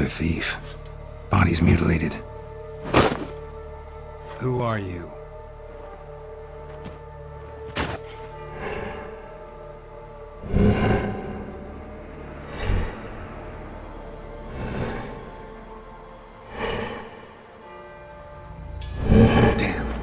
Another thief. Body's mutilated. Who are you? Damn.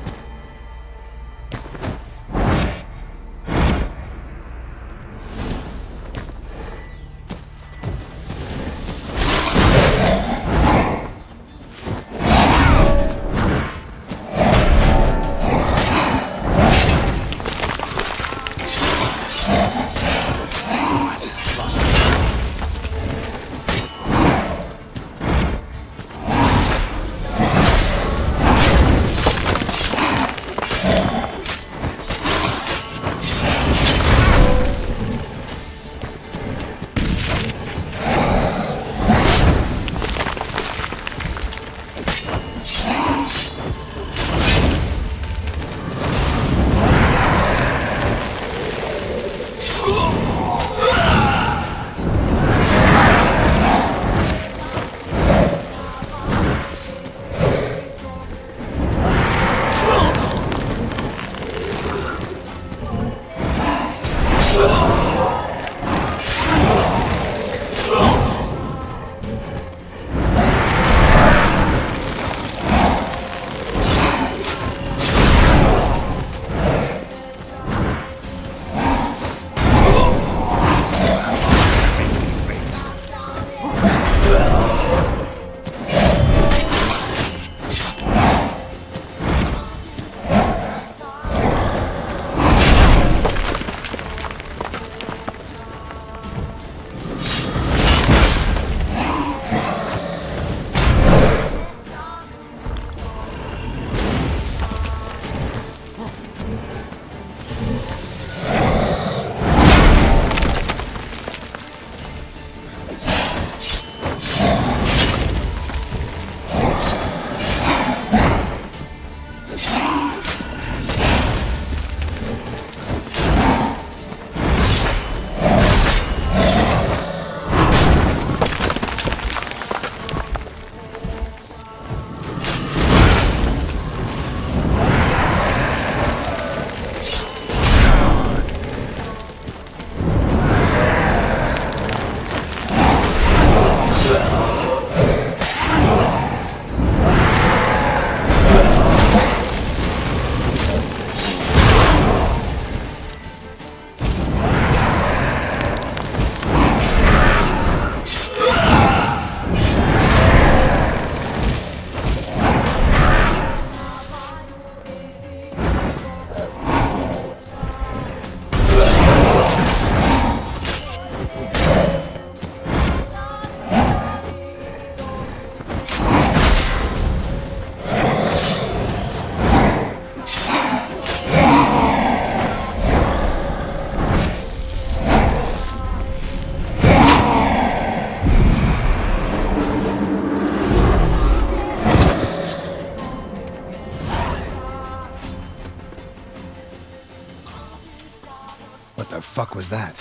What the fuck was that?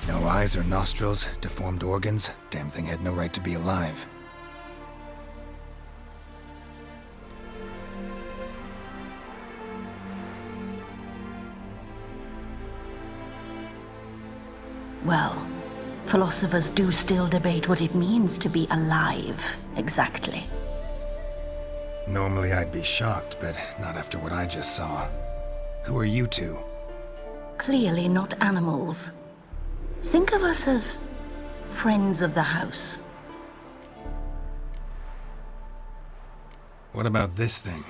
No eyes or nostrils, deformed organs. Damn thing had no right to be alive. Well, philosophers do still debate what it means to be alive, exactly. Normally I'd be shocked, but not after what I just saw. Who are you two? Clearly not animals. Think of us as friends of the house. What about this thing?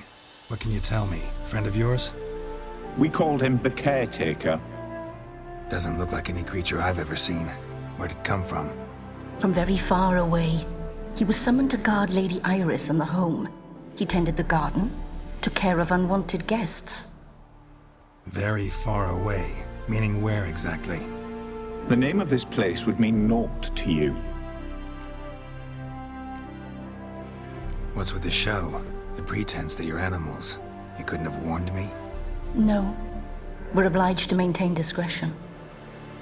What can you tell me? Friend of yours? We called him the Caretaker. Doesn't look like any creature I've ever seen. Where'd it come from? From very far away. He was summoned to guard Lady Iris and the home. He tended the garden, took care of unwanted guests. Very far away. Meaning where exactly? The name of this place would mean naught to you. What's with the show? The pretense that you're animals. You couldn't have warned me? No. We're obliged to maintain discretion.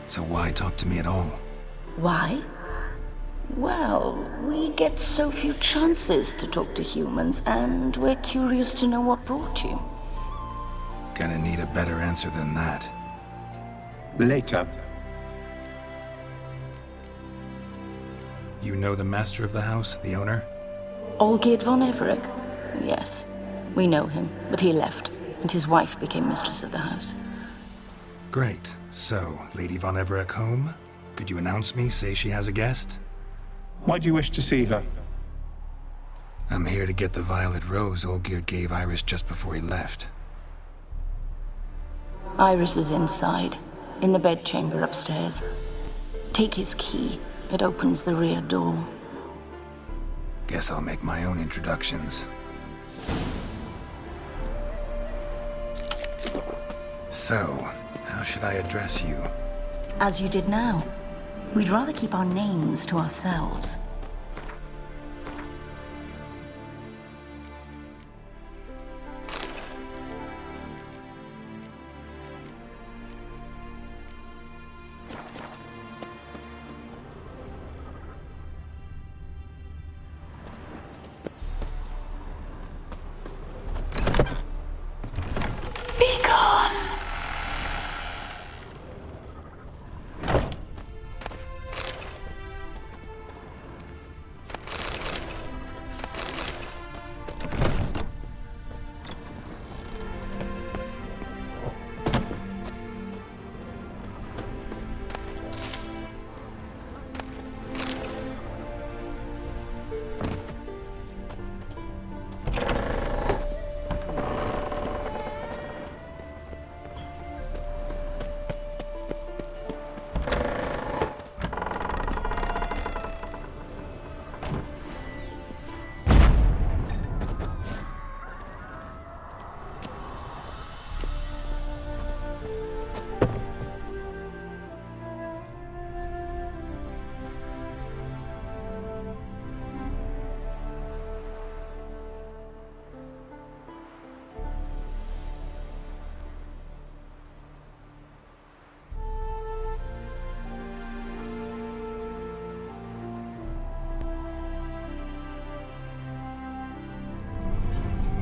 So why talk to me at all? Why? Well, we get so few chances to talk to humans, and we're curious to know what brought you. Gonna need a better answer than that. Later. You know the master of the house, the owner? Olgierd von Evric? Yes, we know him, but he left, and his wife became mistress of the house. Great. So, Lady von Everick home? Could you announce me, say she has a guest? Why do you wish to see her? I'm here to get the violet rose Olgierd gave Iris just before he left. Iris is inside, in the bedchamber upstairs. Take his key. It opens the rear door. Guess I'll make my own introductions. So, how should I address you? As you did now. We'd rather keep our names to ourselves.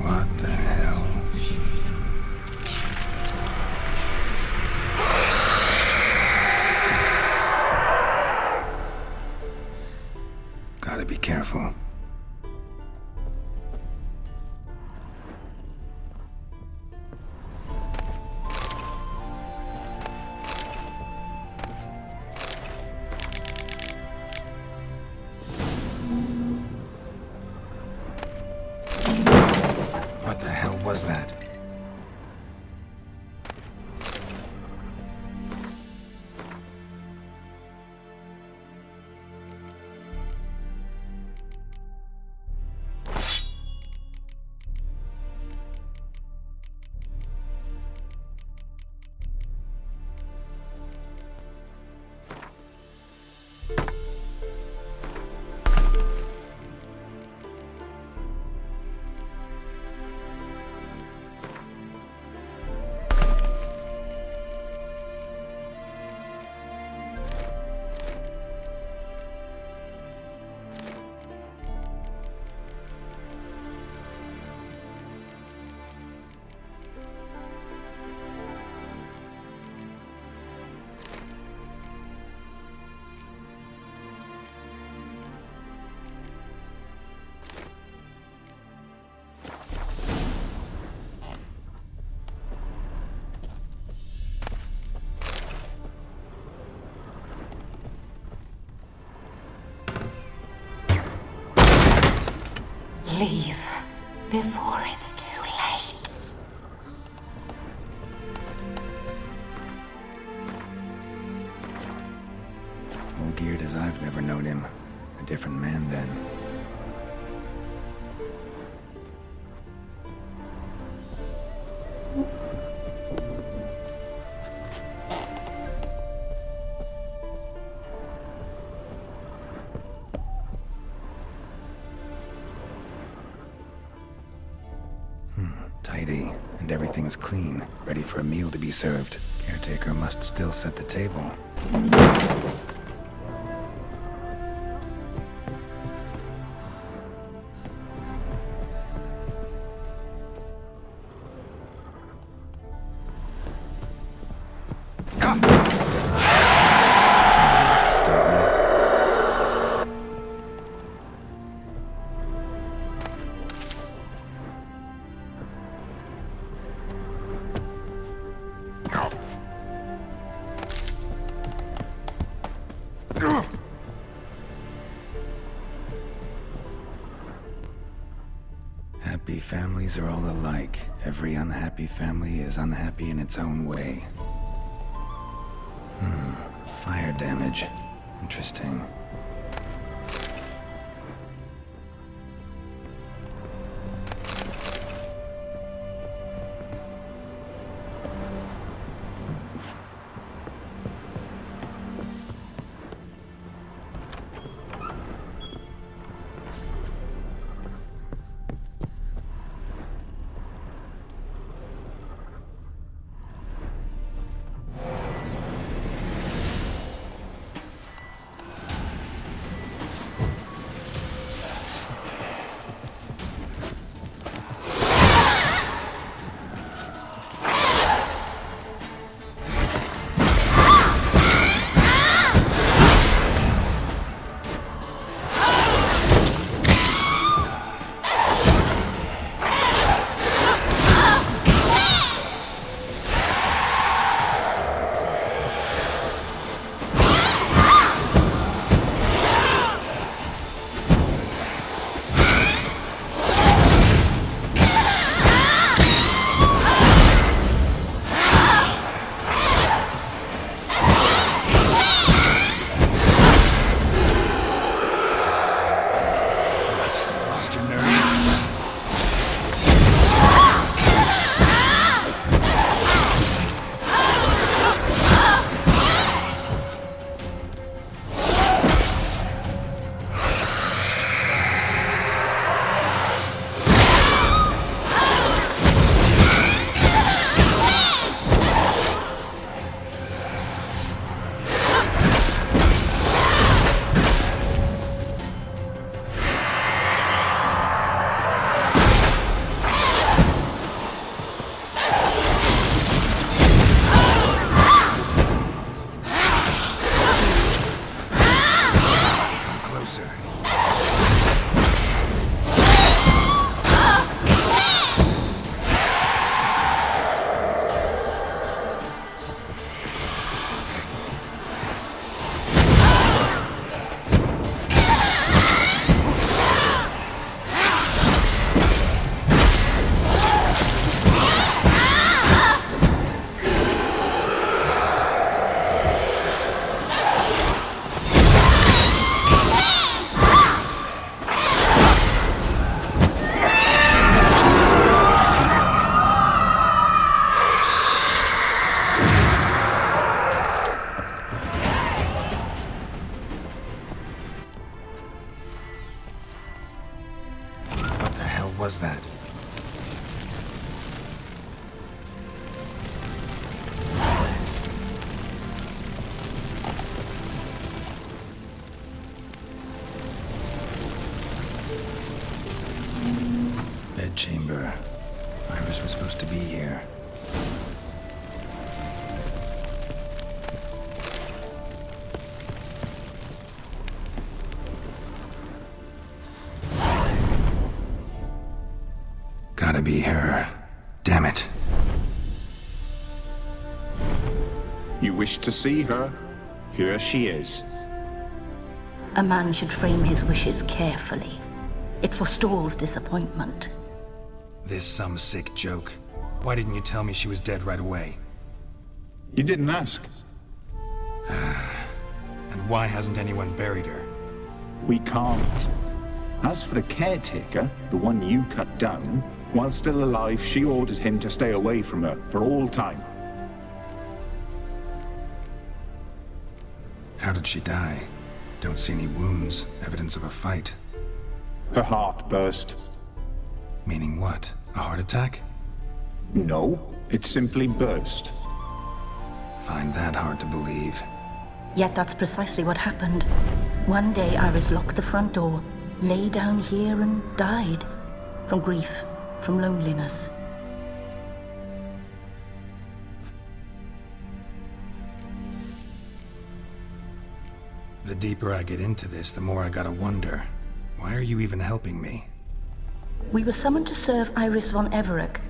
What the hell? Gotta be careful. What the hell was that? Leave before it's too late. Olgierd as I've never known him. A different man then. Tidy, and everything's clean, ready for a meal to be served. Caretaker must still set the table. families are all alike. Every unhappy family is unhappy in its own way. Fire damage. Interesting. Was that? Bedchamber. Iris was supposed to be here. Gotta be her. Damn it. You wish to see her? Here she is. A man should frame his wishes carefully. It forestalls disappointment. This some sick joke. Why didn't you tell me she was dead right away? You didn't ask. And why hasn't anyone buried her? We can't. As for the caretaker, the one you cut down, while still alive, she ordered him to stay away from her for all time. How did she die? Don't see any wounds, evidence of a fight. Her heart burst. Meaning what? A heart attack? No, it simply burst. Find that hard to believe. Yet that's precisely what happened. One day Iris locked the front door, lay down here and died. From grief. From loneliness. The deeper I get into this, the more I gotta wonder. Why are you even helping me? We were summoned to serve Iris von Evric.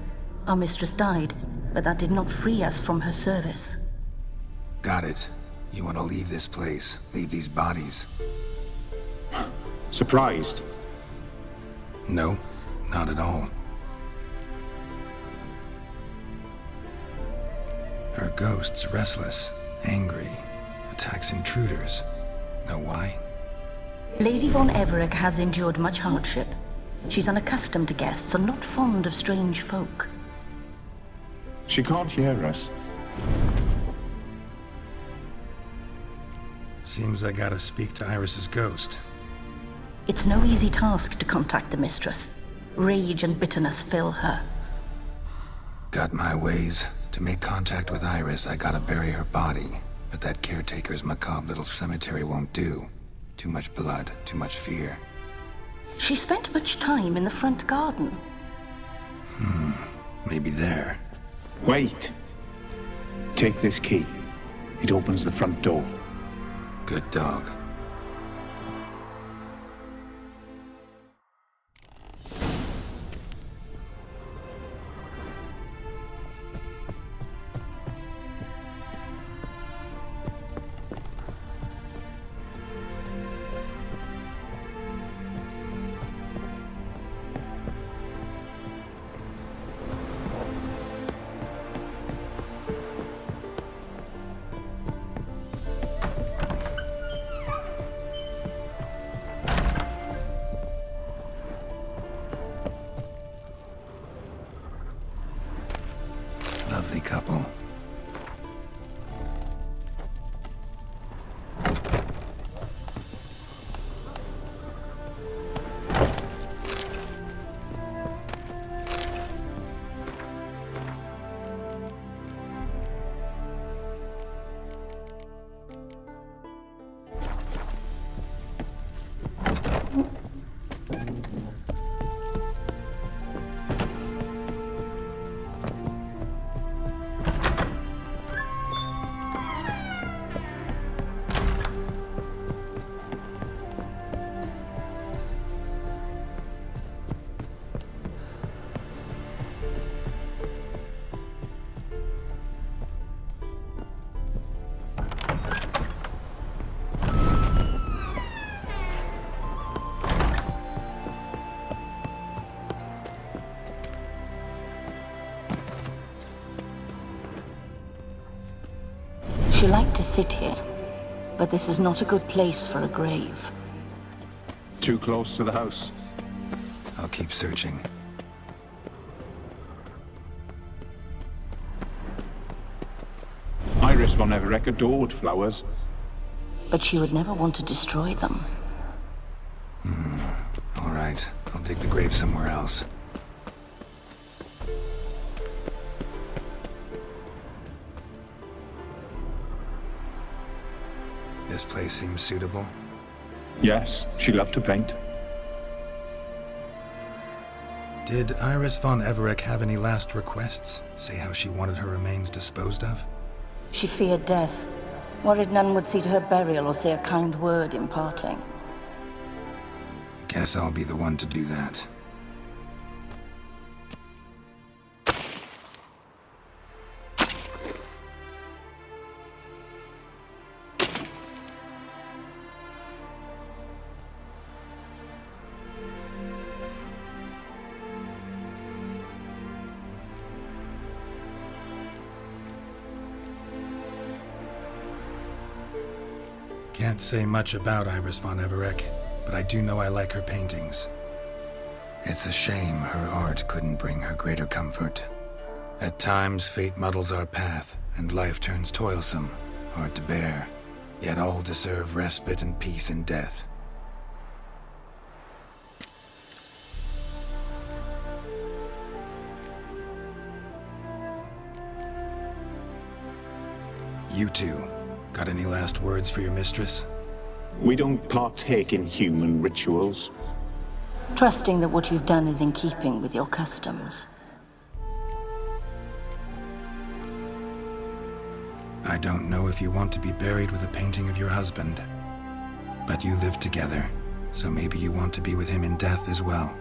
Our mistress died, but that did not free us from her service. Got it. You want to leave this place, leave these bodies. Surprised? No, not at all. Her ghost's restless, angry, attacks intruders. Know why? Lady von Evric has endured much hardship. She's unaccustomed to guests and not fond of strange folk. She can't hear us. Seems I gotta speak to Iris's ghost. It's no easy task to contact the mistress. Rage and bitterness fill her. Got my ways. To make contact with Iris, I gotta bury her body. But that caretaker's macabre little cemetery won't do. Too much blood, too much fear. She spent much time in the front garden. Maybe there. Wait! Take this key. It opens the front door. Good dog. Lovely couple. She liked to sit here, but this is not a good place for a grave. Too close to the house. I'll keep searching. Iris von Evric adored flowers. But she would never want to destroy them. All right, I'll dig the grave somewhere else. This place seems suitable. Yes, she loved to paint. Did Iris von Everick have any last requests? Say how she wanted her remains disposed of? She feared death, worried none would see to her burial or say a kind word in parting. Guess I'll be the one to do that. Can't say much about Iris von Everick, but I do know I like her paintings. It's a shame her art couldn't bring her greater comfort. At times, fate muddles our path, and life turns toilsome, hard to bear. Yet all deserve respite and peace in death. You two, got any last words for your mistress? We don't partake in human rituals. Trusting that what you've done is in keeping with your customs. I don't know if you want to be buried with a painting of your husband, but you live together, so maybe you want to be with him in death as well.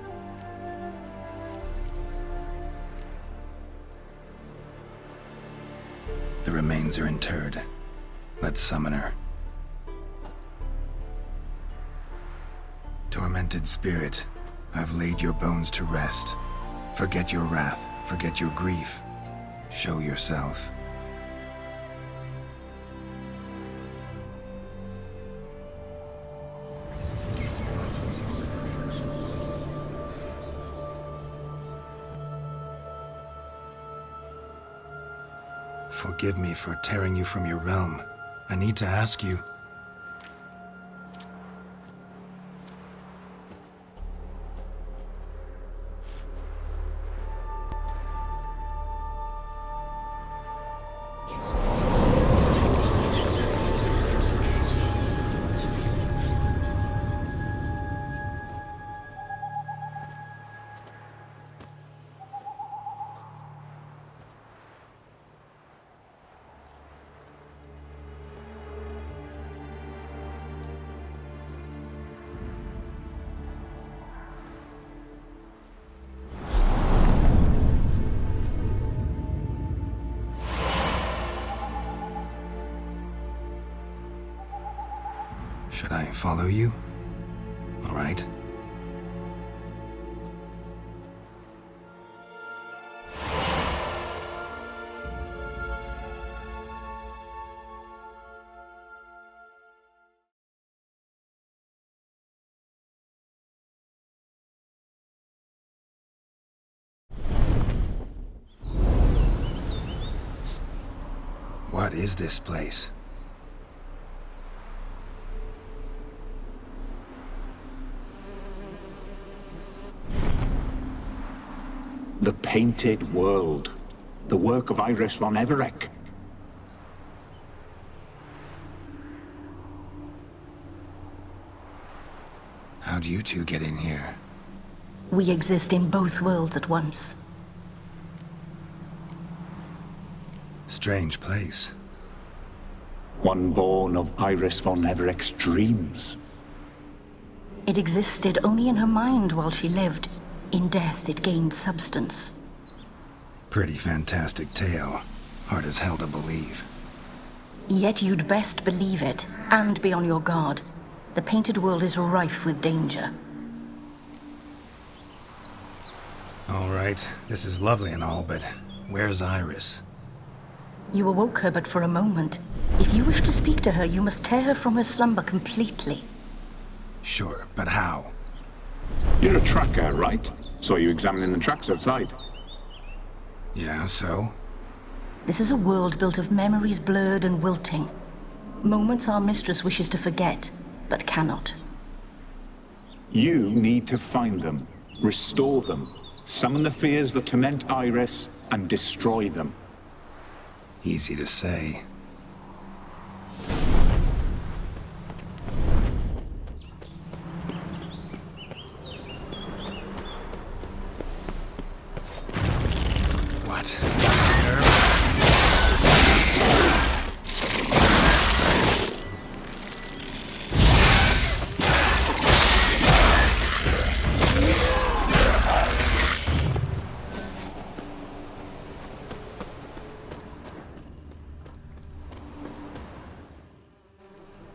The remains are interred. Let's summon her. Tormented spirit, I've laid your bones to rest. Forget your wrath, forget your grief. Show yourself. forgive me for tearing you from your realm. I need to ask you... Should I follow you? All right. What is this place? The Painted World. The work of Iris von Evric. How'd you two get in here? We exist in both worlds at once. Strange place. One born of Iris von Everic's dreams. It existed only in her mind while she lived. In death, it gained substance. Pretty fantastic tale. Hard as hell to believe. Yet you'd best believe it, and be on your guard. The Painted World is rife with danger. All right, this is lovely and all, but where's Iris? You awoke her but for a moment. If you wish to speak to her, you must tear her from her slumber completely. Sure, but how? You're a tracker, right? Saw you examining the tracks outside. Yeah, so? This is a world built of memories blurred and wilting. Moments our mistress wishes to forget, but cannot. You need to find them, restore them, summon the fears that torment Iris, and destroy them. Easy to say. What? Lost your nerve?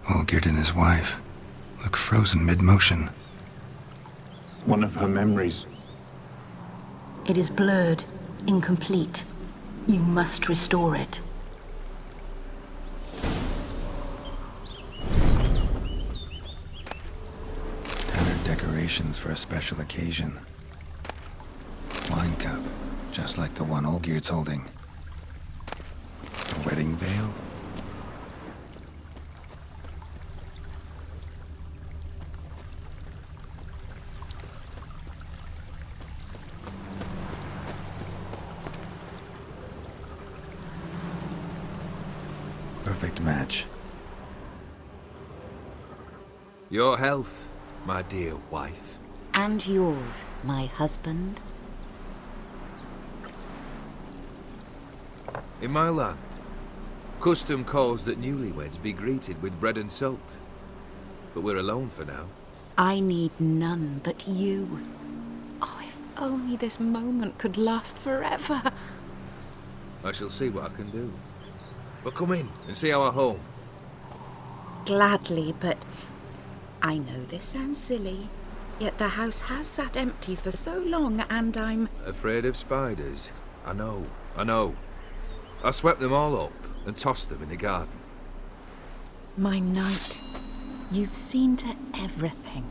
Olgierd and his wife look frozen mid-motion. One of her memories. It is blurred, incomplete. You must restore it. Tattered decorations for a special occasion. Wine cup, just like the one Olgierd's holding. A wedding veil? Perfect match. Your health, my dear wife. And yours, my husband. In my land, custom calls that newlyweds be greeted with bread and salt. But we're alone for now. I need none but you. Oh, if only this moment could last forever. I shall see what I can do. But come in and see our home. Gladly, but I know this sounds silly, yet the house has sat empty for so long, and I'm... Afraid of spiders? I know. I swept them all up and tossed them in the garden. My knight, you've seen to everything.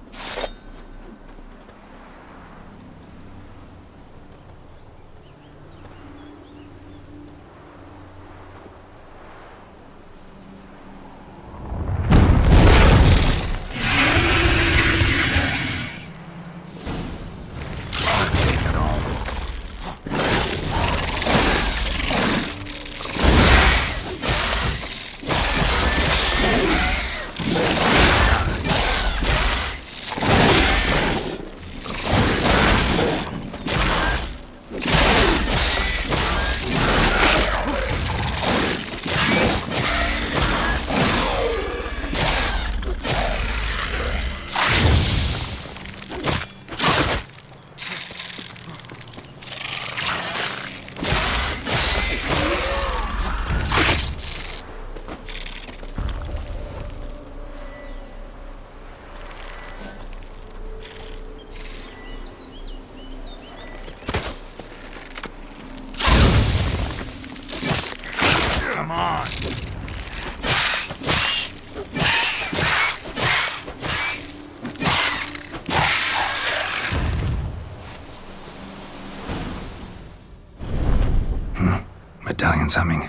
someone's humming.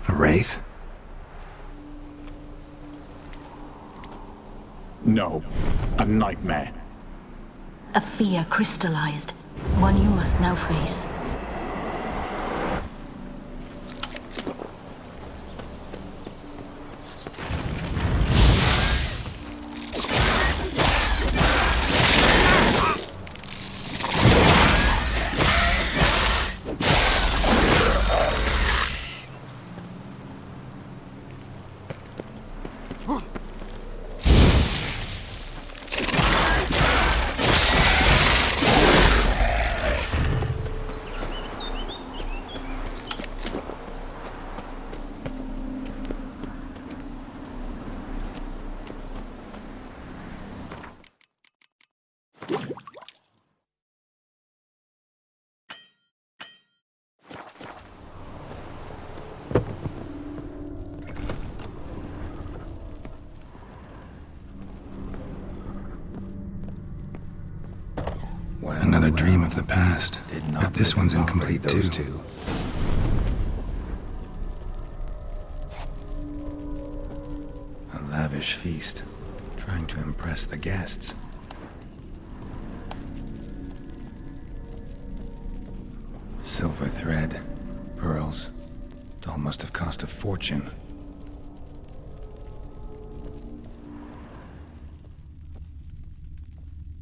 A wraith? No, a nightmare. A fear crystallized, one you must now face. Another dream of the past, but this one's incomplete too. A lavish feast, trying to impress the guests. Silver thread, pearls, it all must have cost a fortune.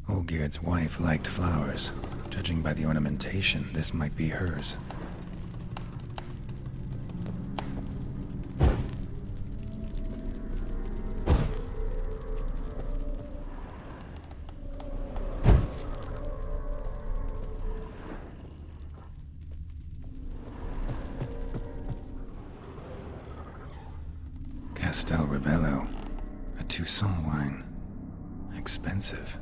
Olgierd's wife liked flowers. Judging by the ornamentation, this might be hers. Castel Ravello, a Toussaint wine. Expensive.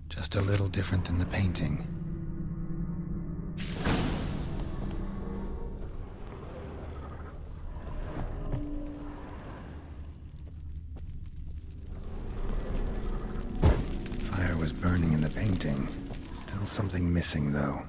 Just a little different than the painting. Fire was burning in the painting. Still something missing, though.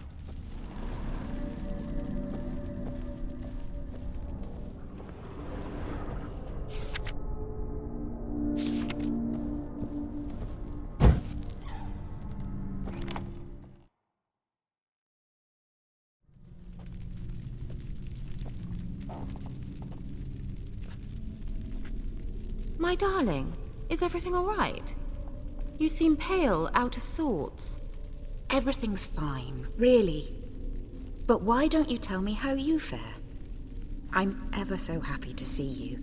My darling, is everything all right? You seem pale, out of sorts. Everything's fine, really. But why don't you tell me how you fare? I'm ever so happy to see you.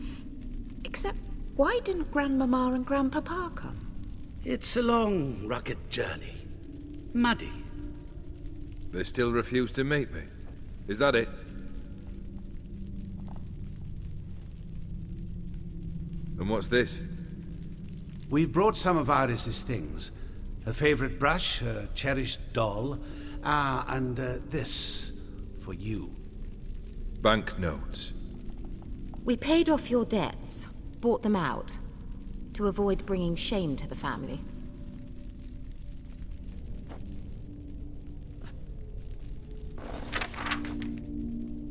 Except, why didn't Grandmama and Grandpapa come? It's a long, rugged journey. Muddy. They still refuse to meet me. Is that it? And what's this? We've brought some of Iris's things. Her favorite brush, her cherished doll, and this for you. Banknotes. We paid off your debts, bought them out, to avoid bringing shame to the family.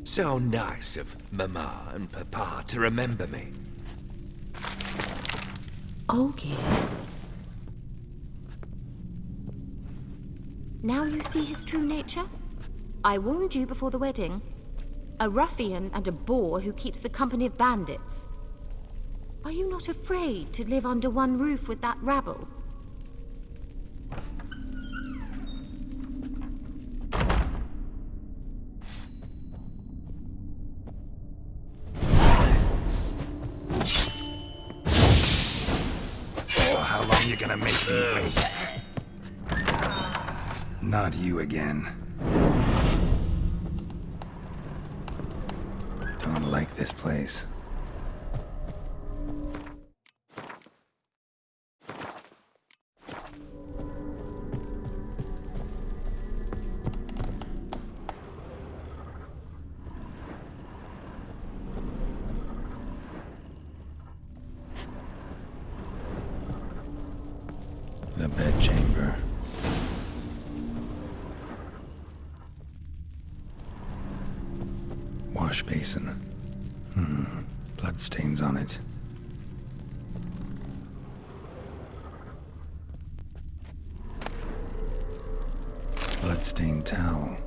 So nice of Mama and Papa to remember me. Olgierd. Now you see his true nature? I warned you before the wedding. A ruffian and a boor who keeps the company of bandits. Are you not afraid to live under one roof with that rabble? How long you gonna make me wait? Not you again. Don't like this place. The bedchamber. Wash basin. Bloodstains on it. Bloodstained towel.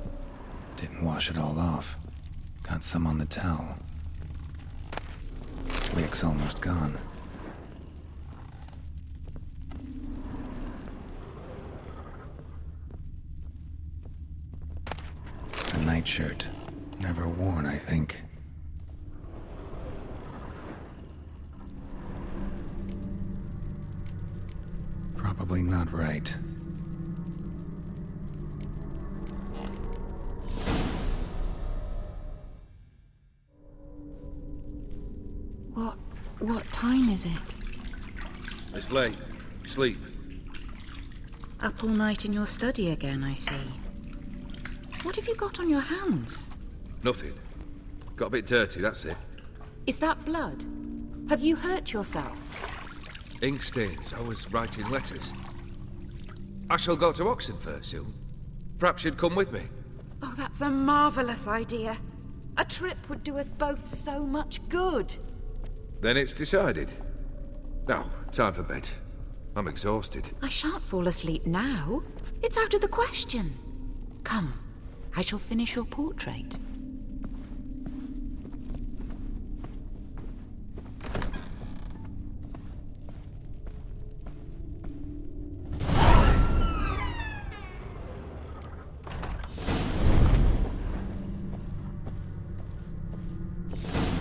Didn't wash it all off. Got some on the towel. Wick's almost gone. A nightshirt. Never worn, I think. Probably not right. What time is it? It's late. Sleep. Up all night in your study again, I see. What have you got on your hands? Nothing. Got a bit dirty, that's it. Is that blood? Have you hurt yourself? Ink stains. I was writing letters. I shall go to Oxenfurt soon. Perhaps you'd come with me. Oh, that's a marvellous idea. A trip would do us both so much good. Then it's decided. Now, time for bed. I'm exhausted. I shan't fall asleep now. It's out of the question. Come, I shall finish your portrait.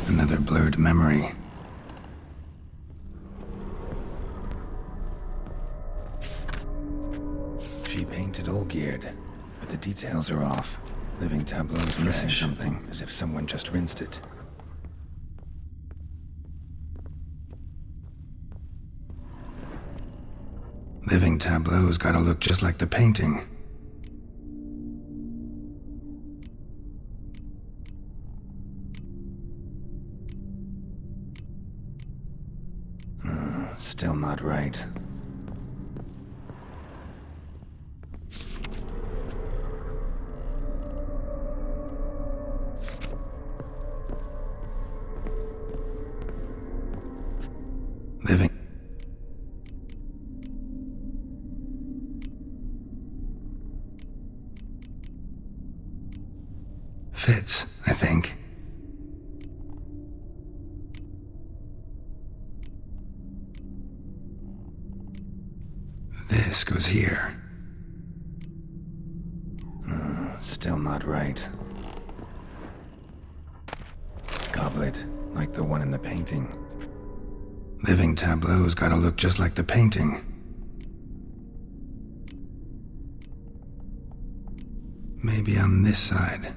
Another blurred memory. She painted Olgierd, but the details are off. Living tableau's missing something, as if someone just rinsed it. Living tableau's gotta look just like the painting. Still not right. Living. Fits, I think. This goes here. Still not right. Goblet, like the one in the painting. Living tableau's gotta look just like the painting. Maybe on this side.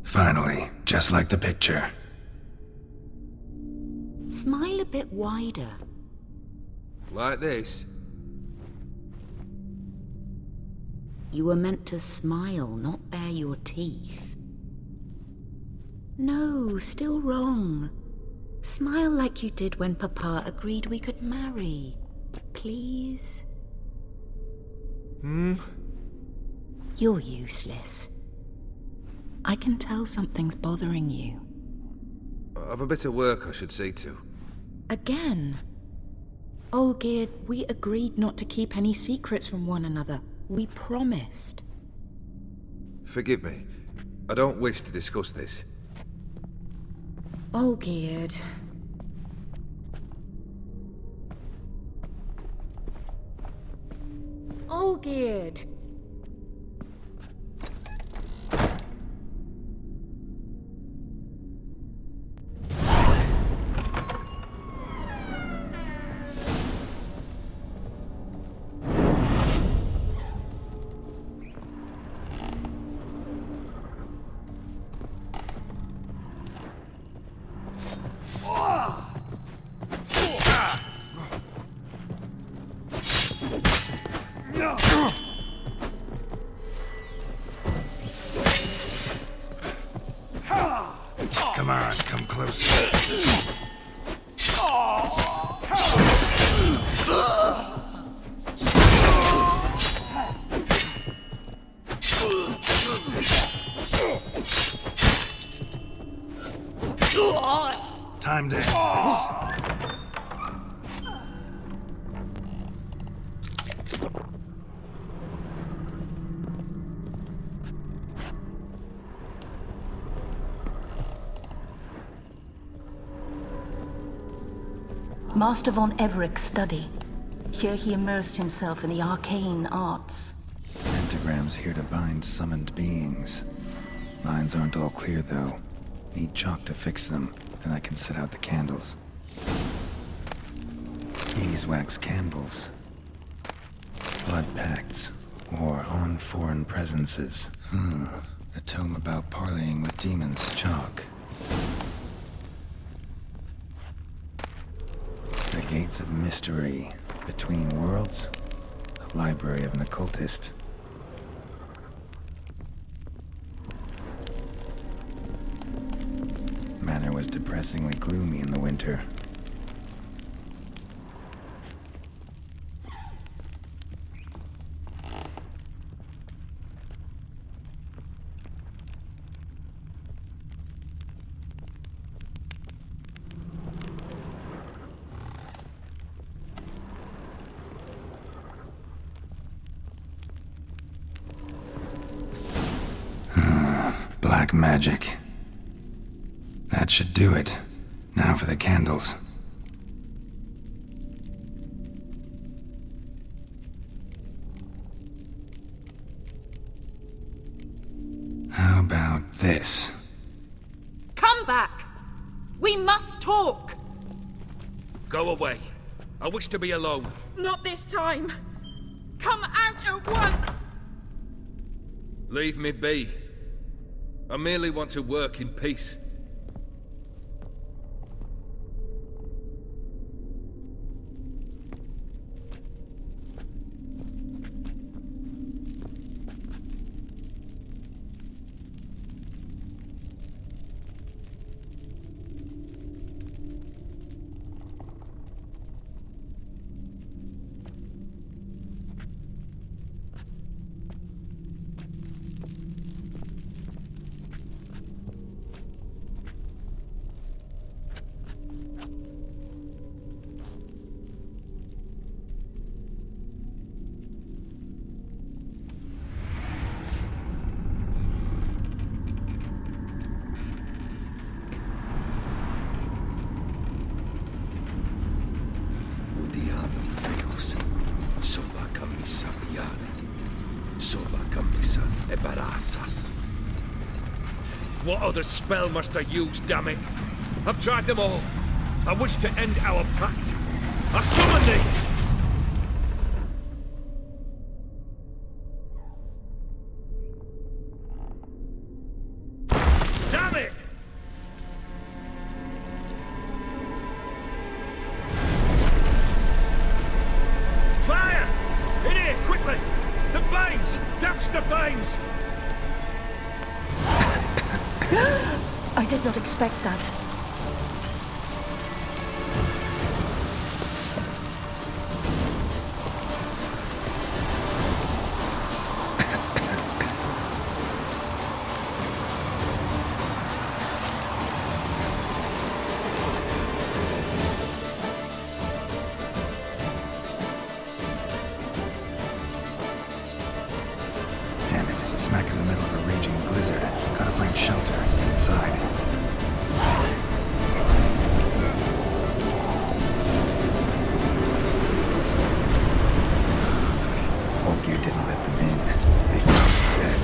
Finally, just like the picture. Smile a bit wider. Like this? You were meant to smile, not bare your teeth. No, still wrong. Smile like you did when Papa agreed we could marry. Please? You're useless. I can tell something's bothering you. I've a bit of work I should see to. Again? Olgierd, we agreed not to keep any secrets from one another. We promised. Forgive me. I don't wish to discuss this. Olgierd. Olgierd! Come on, come closer. Master von Evric's study. Here he immersed himself in the arcane arts. Pentagrams here to bind summoned beings. Lines aren't all clear, though. Need chalk to fix them, then I can set out the candles. Beeswax candles. Blood pacts. Or on foreign presences. A tome about parleying with demons, chalk. The Gates of Mystery. Between Worlds. The Library of an Occultist. Manor was depressingly gloomy in the winter. Black magic. That should do it. Now for the candles. How about this? Come back! We must talk! Go away. I wish to be alone. Not this time! Come out at once! Leave me be. I merely want to work in peace. What other spell must I use, damn it? I've tried them all. I wish to end our pact. I summon thee! Damn it! Fire! In here, quickly! The flames! Douse the flames! I did not expect that. Damn it, smack in the middle of a raging blizzard. Gotta find shelter, get inside. Old you didn't let them in. They found us dead.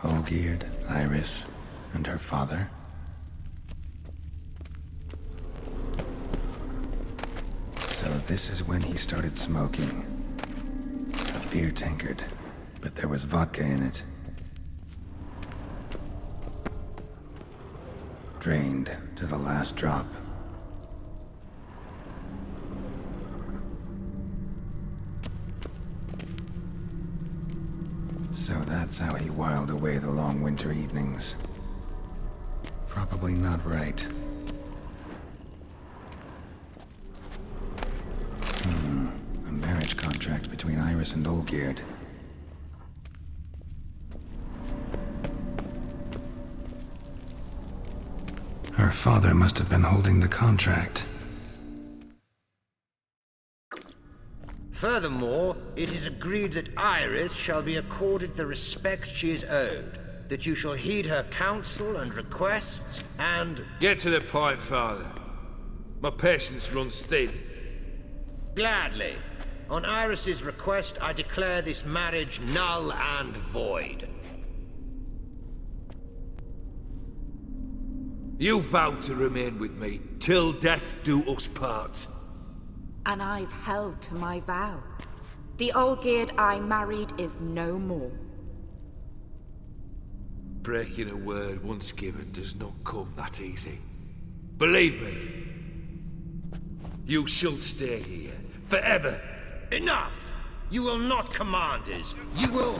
Olgierd, Iris, and her father. So this is when he started smoking. A beer tankard. but there was vodka in it. Drained to the last drop. So that's how he whiled away the long winter evenings. Probably not right. A marriage contract between Iris and Olgierd. Her father must have been holding the contract. Furthermore, it is agreed that Iris shall be accorded the respect she is owed, that you shall heed her counsel and requests, and... Get to the point, Father. My patience runs thin. Gladly. On Iris's request, I declare this marriage null and void. You vowed to remain with me till death do us part. And I've held to my vow. The Olgierd I married is no more. Breaking a word once given does not come that easy. Believe me. You shall stay here, forever. Enough! You will not command us. You will...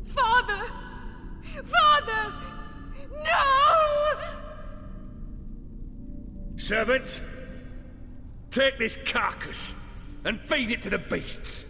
Father! Father! No! Servants, take this carcass and feed it to the beasts.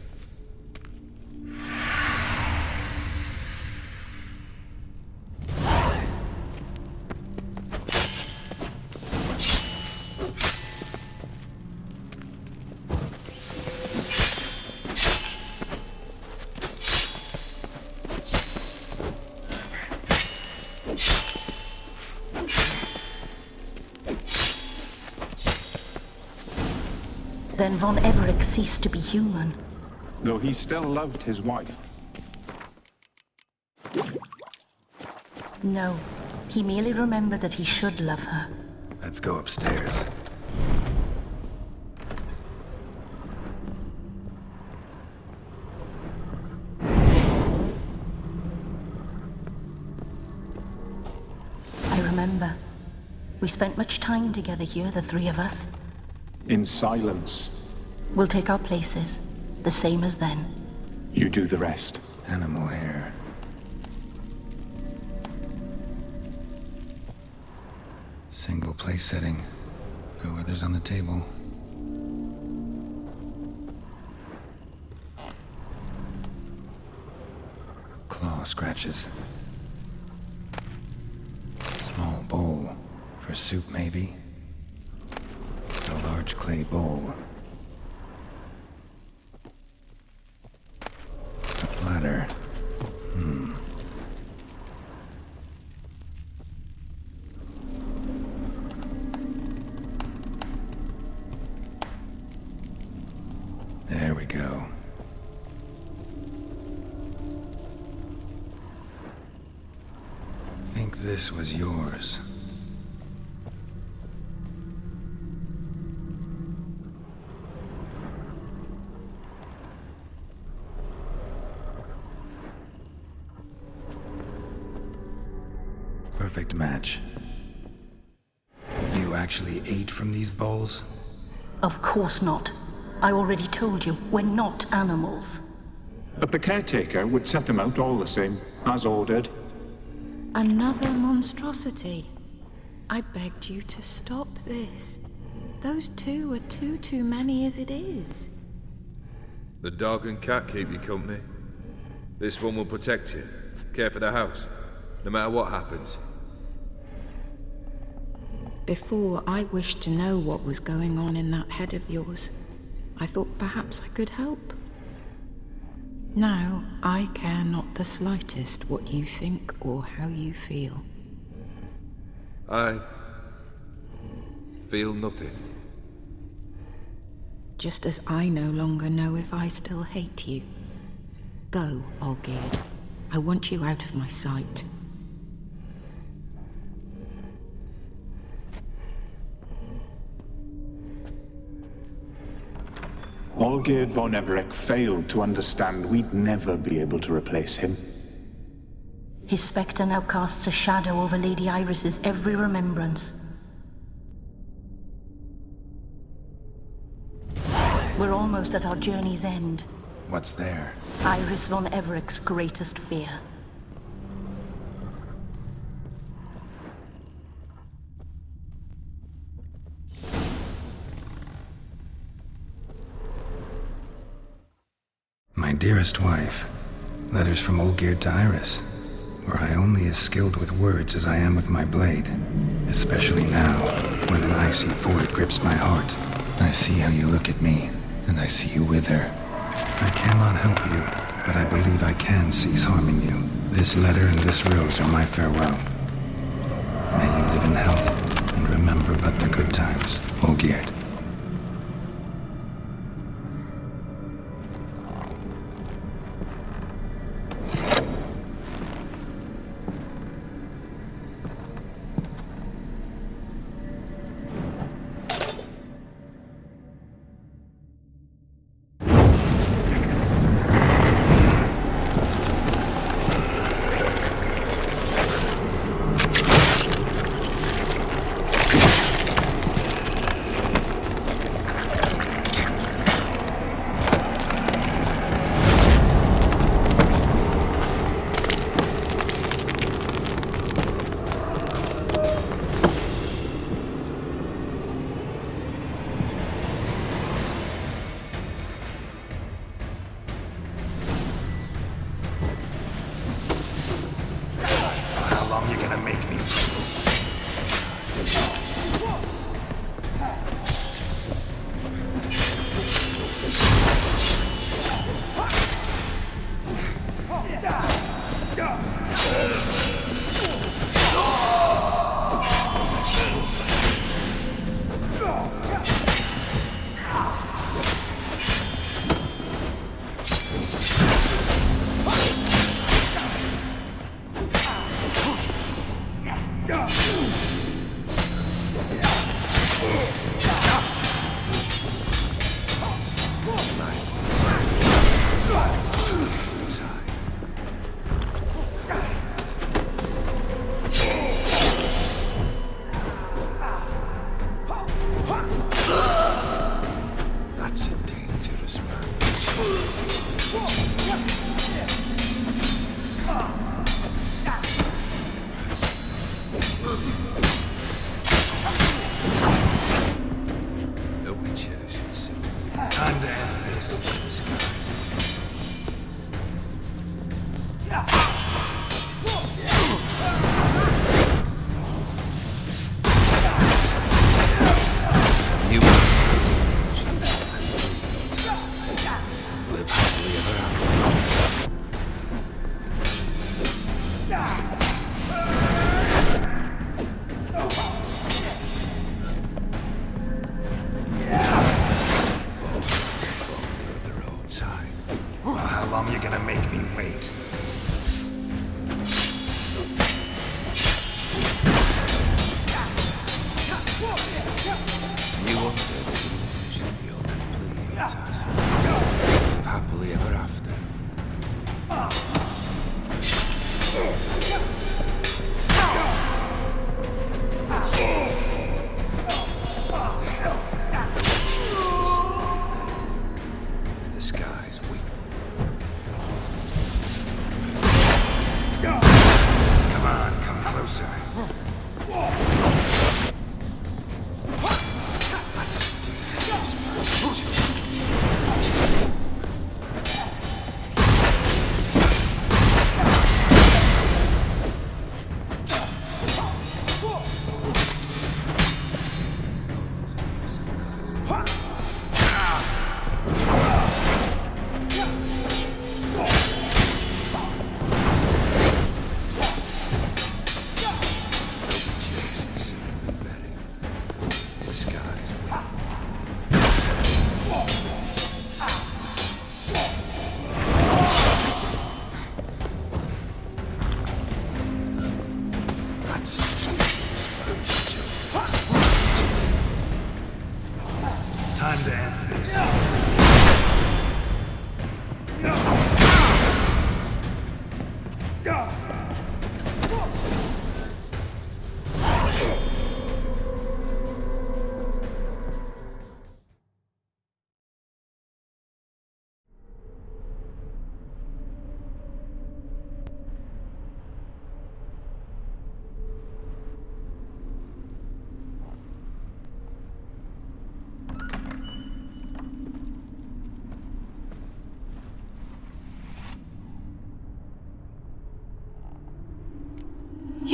Then von Evric ceased to be human. Though he still loved his wife. No, he merely remembered that he should love her. Let's go upstairs. I remember. We spent much time together here, the three of us. In silence. We'll take our places, the same as then. You do the rest. Animal hair. Single place setting. No others on the table. Claw scratches. Small bowl. For soup, maybe? A large clay bowl. A platter. There we go. Think this was yours. Perfect match. You actually ate from these bowls? Of course not. I already told you, we're not animals. But the caretaker would set them out all the same, as ordered. Another monstrosity. I begged you to stop this. Those two are too many as it is. The dog and cat keep you company. This one will protect you, care for the house, no matter what happens. Before, I wished to know what was going on in that head of yours. I thought perhaps I could help. Now, I care not the slightest what you think or how you feel. I feel nothing. Just as I no longer know if I still hate you. Go, Olgierd. I want you out of my sight. Olgierd von Evric failed to understand we'd never be able to replace him. His spectre now casts a shadow over Lady Iris's every remembrance. We're almost at our journey's end. What's there? Iris von Everic's greatest fear. My dearest wife, letters from Olgierd to Iris, were I only as skilled with words as I am with my blade, especially now, when an icy void grips my heart. I see how you look at me, and I see you wither. I cannot help you, but I believe I can cease harming you. This letter and this rose are my farewell. May you live in health, and remember but the good times, Olgierd.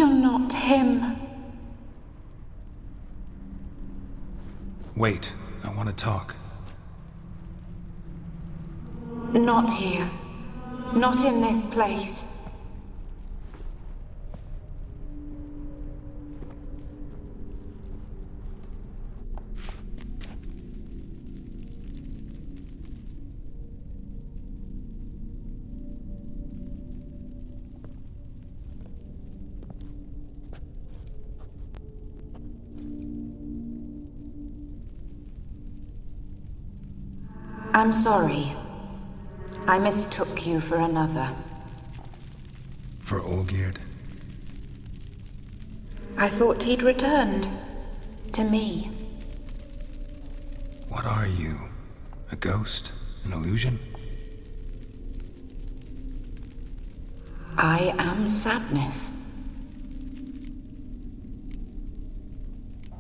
You're not him. Wait, I want to talk. Not here. Not in this place. I'm sorry. I mistook you for another. For Olgierd? I thought he'd returned. To me. What are you? A ghost? An illusion? I am sadness.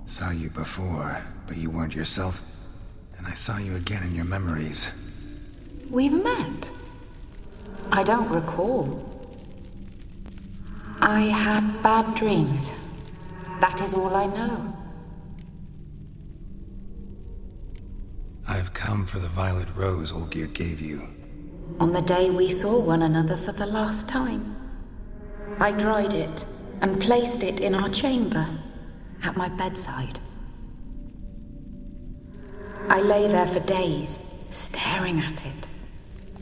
Saw you before, but you weren't yourself. And I saw you again in your memories. We've met? I don't recall. I had bad dreams. That is all I know. I've come for the violet rose Olgierd gave you. On the day we saw one another for the last time, I dried it and placed it in our chamber, at my bedside. I lay there for days, staring at it,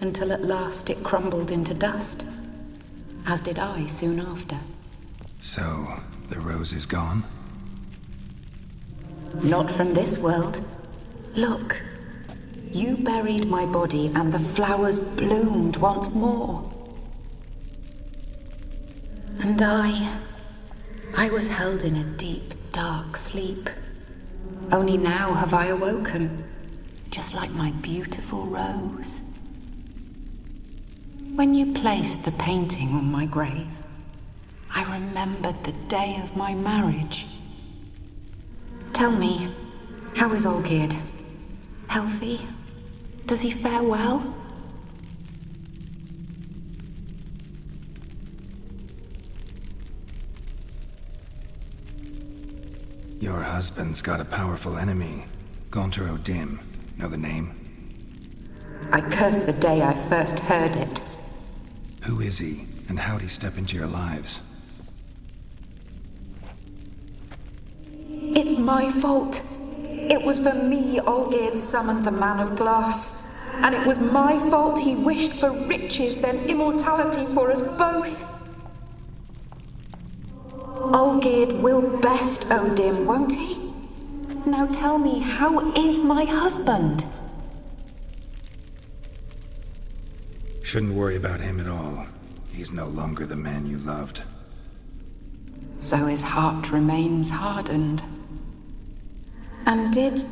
until at last it crumbled into dust, as did I soon after. So, the rose is gone? Not from this world. Look, you buried my body and the flowers bloomed once more. And I was held in a deep, dark sleep. Only now have I awoken, just like my beautiful rose. When you placed the painting on my grave, I remembered the day of my marriage. Tell me, how is Olgierd? Healthy? Does he fare well? Your husband's got a powerful enemy. Gaunter O'Dim. Know the name? I curse the day I first heard it. Who is he, and how'd he step into your lives? It's my fault. It was for me Olgierd summoned the Man of Glass. And it was my fault he wished for riches, then immortality for us both. Olgierd will best O'Dim, won't he? Now tell me, how is my husband? Shouldn't worry about him at all. He's no longer the man you loved. So his heart remains hardened. And did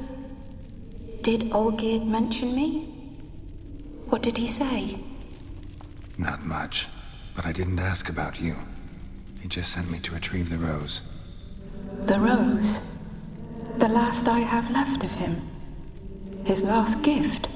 Olgierd mention me? What did he say? Not much, but I didn't ask about you. He just sent me to retrieve the rose. The rose? The last I have left of him? His last gift?